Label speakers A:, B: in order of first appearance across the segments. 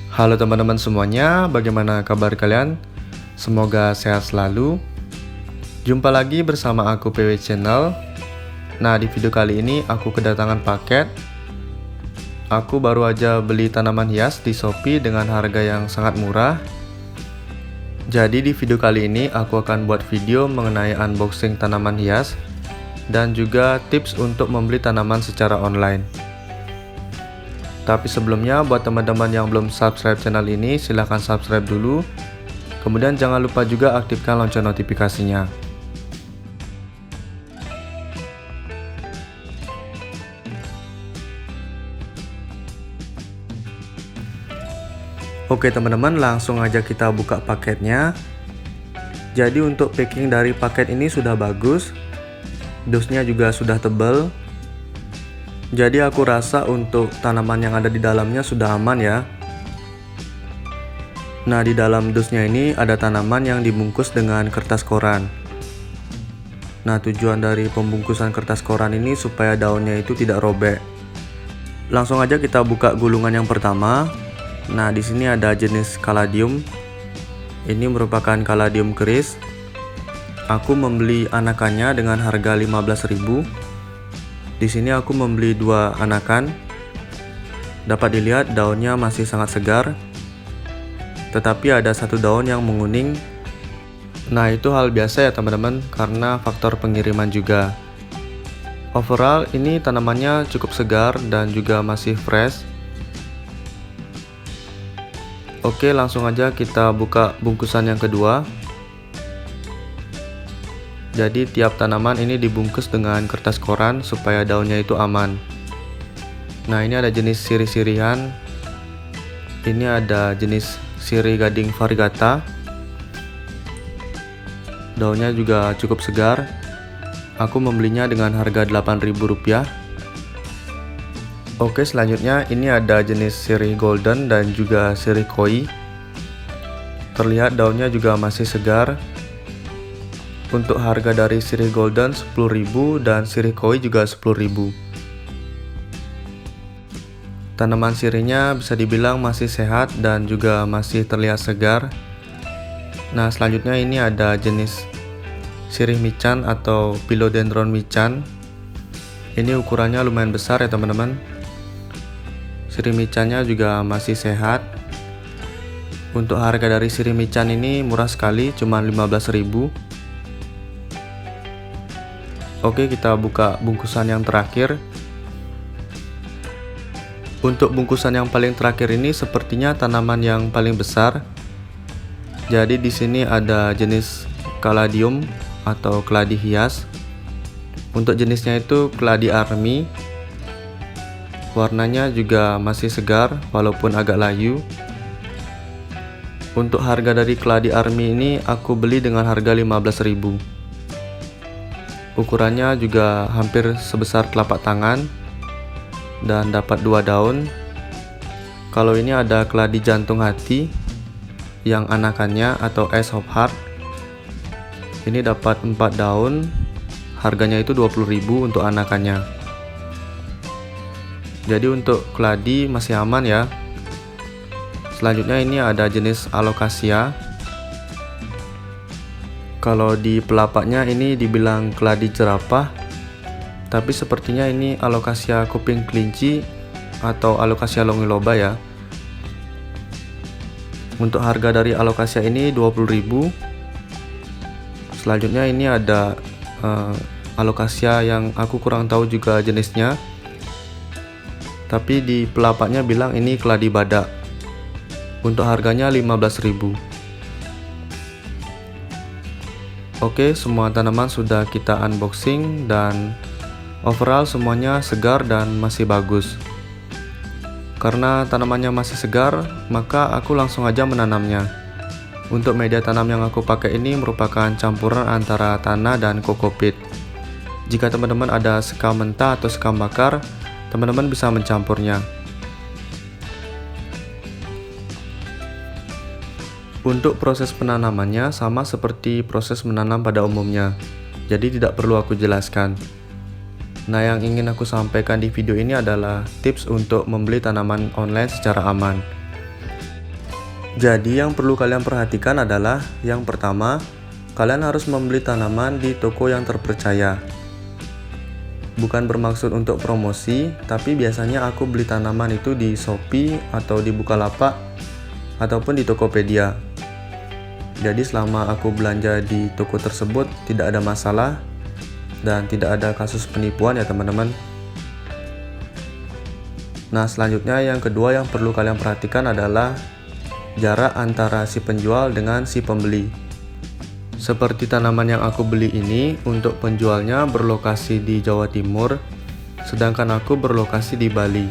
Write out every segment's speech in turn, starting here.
A: Halo teman-teman semuanya, bagaimana kabar kalian? Semoga sehat selalu. Jumpa lagi bersama aku PW Channel. Nah, di video kali ini aku kedatangan paket. Aku baru aja beli tanaman hias di Shopee dengan harga yang sangat murah. Jadi di video kali ini aku akan buat video mengenai unboxing tanaman hias dan juga tips untuk membeli tanaman secara online. Tapi sebelumnya, buat teman-teman yang belum subscribe channel ini, silahkan subscribe dulu. Kemudian jangan lupa juga aktifkan lonceng notifikasinya. Oke teman-teman, langsung aja kita buka paketnya. Jadi untuk packing dari paket ini sudah bagus. Dusnya juga sudah tebal. Jadi aku rasa untuk tanaman yang ada di dalamnya sudah aman ya. Nah, di dalam dusnya ini ada tanaman yang dibungkus dengan kertas koran. Nah, tujuan dari pembungkusan kertas koran ini supaya daunnya itu tidak robek. Langsung aja kita buka gulungan yang pertama. Nah, di sini ada jenis caladium. Ini merupakan caladium keris. Aku membeli anakannya dengan harga 15.000. Di sini aku membeli 2 anakan. Dapat dilihat daunnya masih sangat segar. Tetapi ada 1 daun yang menguning. Nah, itu hal biasa ya teman-teman, karena faktor pengiriman juga. Overall ini tanamannya cukup segar dan juga masih fresh. Oke, langsung aja kita buka bungkusan yang kedua. Jadi tiap tanaman ini dibungkus dengan kertas koran supaya daunnya itu aman. Nah, ini ada jenis sirih-sirihan. Ini ada jenis sirih gading variegata. Daunnya juga cukup segar. Aku membelinya dengan harga Rp8.000. Oke, selanjutnya ini ada jenis sirih golden dan juga sirih koi. Terlihat daunnya juga masih segar. Untuk harga dari sirih golden 10.000 dan sirih koi juga 10.000. Tanaman sirihnya bisa dibilang masih sehat dan juga masih terlihat segar. Nah, selanjutnya ini ada jenis sirih michan atau philodendron michan. Ini ukurannya lumayan besar ya teman-teman. Sirih michannya juga masih sehat. Untuk harga dari sirih michan ini murah sekali, cuma 15.000. Oke, kita buka bungkusan yang terakhir. Untuk bungkusan yang paling terakhir ini sepertinya tanaman yang paling besar. Jadi di sini ada jenis caladium atau keladi hias. Untuk jenisnya itu keladi army. Warnanya juga masih segar walaupun agak layu. Untuk harga dari keladi army ini aku beli dengan harga 15.000. Ukurannya juga hampir sebesar telapak tangan dan dapat 2 daun. Kalau ini ada keladi jantung hati yang anakannya atau Ace of Heart. Ini dapat 4 daun. Harganya itu 20.000 untuk anakannya. Jadi untuk keladi masih aman ya. Selanjutnya ini ada jenis alocasia. Kalau di pelapaknya ini dibilang keladi jerapah, tapi sepertinya ini alocasia kuping kelinci atau alocasia longiloba ya. Untuk harga dari alocasia ini 20.000. Selanjutnya ini ada alocasia yang aku kurang tahu juga jenisnya. Tapi di pelapaknya bilang ini keladi badak. Untuk harganya 15.000. Oke, semua tanaman sudah kita unboxing dan overall semuanya segar dan masih bagus. Karena tanamannya masih segar, maka aku langsung aja menanamnya. Untuk media tanam yang aku pakai ini merupakan campuran antara tanah dan kokopit. Jika teman-teman ada sekam mentah atau sekam bakar, teman-teman bisa mencampurnya. Untuk proses penanamannya sama seperti proses menanam pada umumnya, jadi tidak perlu aku jelaskan. Nah, yang ingin aku sampaikan di video ini adalah tips untuk membeli tanaman online secara aman. Jadi yang perlu kalian perhatikan adalah yang pertama, kalian harus membeli tanaman di toko yang terpercaya. Bukan bermaksud untuk promosi, tapi biasanya aku beli tanaman itu di Shopee atau di Bukalapak ataupun di Tokopedia. Jadi selama aku belanja di toko tersebut tidak ada masalah dan tidak ada kasus penipuan ya teman-teman. Nah, selanjutnya yang kedua yang perlu kalian perhatikan adalah jarak antara si penjual dengan si pembeli. Seperti tanaman yang aku beli ini, untuk penjualnya berlokasi di Jawa Timur, sedangkan aku berlokasi di Bali.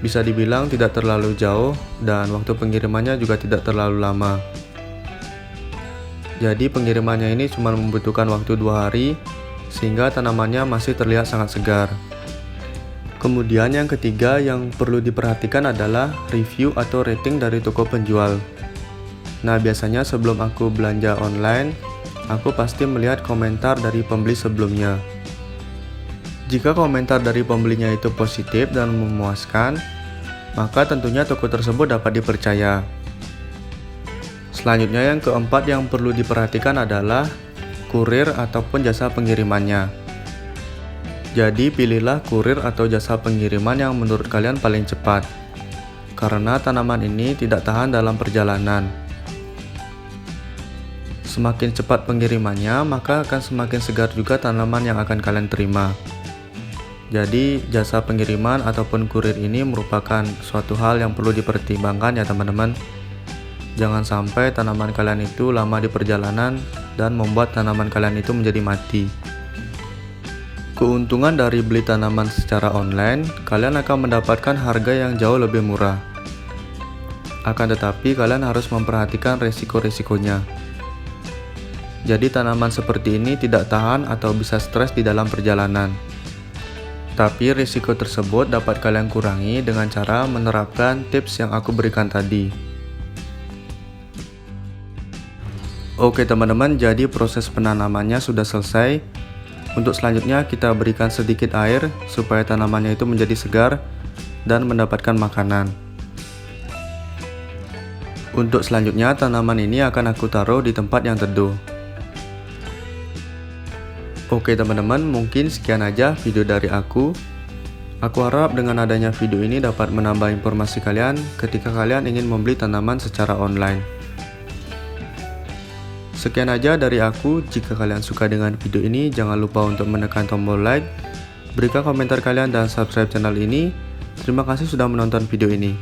A: Bisa dibilang tidak terlalu jauh dan waktu pengirimannya juga tidak terlalu lama. Jadi pengirimannya ini cuma membutuhkan waktu 2 hari, sehingga tanamannya masih terlihat sangat segar. Kemudian yang ketiga yang perlu diperhatikan adalah review atau rating dari toko penjual. Nah, biasanya sebelum aku belanja online, aku pasti melihat komentar dari pembeli sebelumnya. Jika komentar dari pembelinya itu positif dan memuaskan, maka tentunya toko tersebut dapat dipercaya. Selanjutnya yang keempat yang perlu diperhatikan adalah kurir ataupun jasa pengirimannya. Jadi pilihlah kurir atau jasa pengiriman yang menurut kalian paling cepat, karena tanaman ini tidak tahan dalam perjalanan. Semakin cepat pengirimannya, maka akan semakin segar juga tanaman yang akan kalian terima. Jadi jasa pengiriman ataupun kurir ini merupakan suatu hal yang perlu dipertimbangkan ya teman-teman. Jangan sampai tanaman kalian itu lama di perjalanan dan membuat tanaman kalian itu menjadi mati. Keuntungan dari beli tanaman secara online, kalian akan mendapatkan harga yang jauh lebih murah. Akan tetapi kalian harus memperhatikan resiko-resikonya. Jadi tanaman seperti ini tidak tahan atau bisa stres di dalam perjalanan. Tapi risiko tersebut dapat kalian kurangi dengan cara menerapkan tips yang aku berikan tadi. Oke teman-teman, jadi proses penanamannya sudah selesai. Untuk selanjutnya kita berikan sedikit air supaya tanamannya itu menjadi segar dan mendapatkan makanan. Untuk selanjutnya tanaman ini akan aku taruh di tempat yang teduh. Oke teman-teman, mungkin sekian aja video dari aku. Aku harap dengan adanya video ini dapat menambah informasi kalian ketika kalian ingin membeli tanaman secara online. Sekian aja dari aku. Jika kalian suka dengan video ini, jangan lupa untuk menekan tombol like, berikan komentar kalian dan subscribe channel ini. Terima kasih sudah menonton video ini.